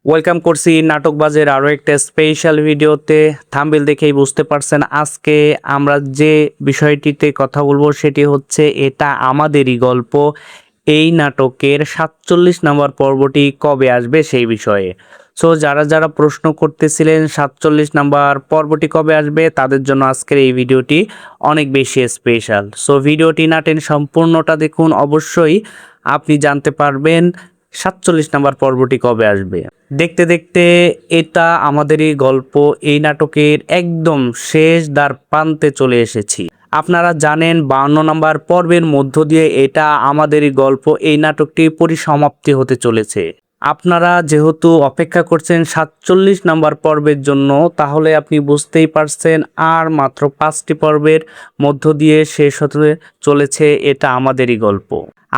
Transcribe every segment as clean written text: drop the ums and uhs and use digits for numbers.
Welcome করছি নাটকবাজের আরও একটা স্পেশাল ভিডিওতে। থাম্বনেল দেখেই বুঝতে পারছেন আজকে আমরা যে বিষয়টিতে কথা বলবো সেটি হচ্ছে এটা আমাদেরই গল্প। এই নাটকের 47 নম্বর পর্বটি কবে আসবে সেই বিষয়ে। সো যারা যারা প্রশ্ন করতেছিলেন 47 নম্বর পর্বটি কবে আসবে তাদের জন্য আজকের এই ভিডিওটি অনেক বেশি স্পেশাল। সো ভিডিওটি না টেনে সম্পূর্ণটা দেখুন, অবশ্যই আপনি জানতে পারবেন 47 নম্বর পর্বটি কবে আসবে। দেখতে দেখতে এটা আমাদেরই গল্প এই নাটকের একদম শেষ দ্বার প্রান্তে চলে এসেছি। আপনারা জানেন 52 নম্বর পর্বের মধ্য দিয়ে এটা আমাদেরই গল্প এই নাটকটি পরিসমাপ্তি হতে চলেছে। আপনারা যেহেতু অপেক্ষা করছেন 47 নম্বর পর্বের জন্য, তাহলে আপনি বুঝতেই পারছেন আর মাত্র 5টি পর্বের মধ্য দিয়ে শেষ হতে চলেছে এটা আমাদেরই গল্প।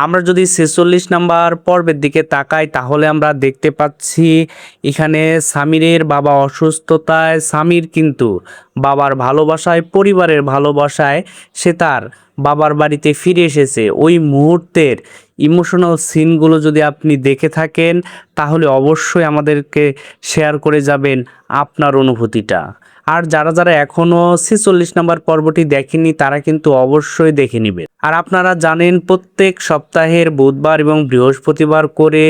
আমরা যদি 46 নম্বর পর্বের দিকে তাকাই তাহলে আমরা দেখতে পাচ্ছি এখানে সামিরের বাবা অসুস্থতায় সামির কিন্তু বাবার ভালোবাসায়, পরিবারের ভালোবাসায় সে তার বাবার বাড়িতে ফিরে এসেছে। ওই মুহূর্তের ইমোশনাল সিনগুলো যদি আপনি দেখে থাকেন তাহলে অবশ্যই আমাদেরকে শেয়ার করে যাবেন আপনার অনুভূতিটা। আর যারা যারা এখনও 46 নম্বর পর্বটি দেখেনি তারা কিন্তু অবশ্যই দেখে নেবেন। আর আপনারা জানেন প্রত্যেক সপ্তাহের বুধবার এবং বৃহস্পতিবার করে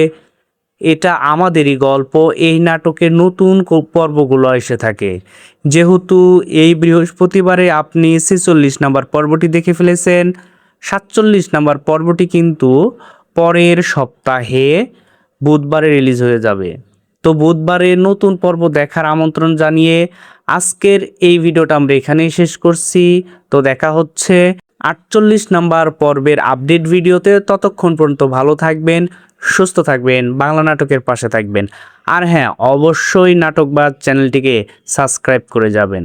এটা আমাদেরই গল্প এই নাটকের নতুন পর্বগুলো এসে থাকে। যেহেতু এই বৃহস্পতিবারে আপনি 46 নম্বর পর্বটি দেখে ফেলেছেন, 47 নম্বর পর্বটি কিন্তু পরের সপ্তাহে বুধবারে রিলিজ হয়ে যাবে। তো বুধবারে নতুন পর্ব দেখার আমন্ত্রণ জানিয়ে আজকের এই ভিডিওটা আমরা এখানেই শেষ করছি। তো দেখা হচ্ছে 48 নম্বর পর্বের আপডেট ভিডিওতে। ততক্ষণ পর্যন্ত ভালো থাকবেন, সুস্থ থাকবেন, বাংলা নাটকের পাশে থাকবেন। আর হ্যাঁ, অবশ্যই নাটকবাজ চ্যানেলটিকে সাবস্ক্রাইব করে যাবেন।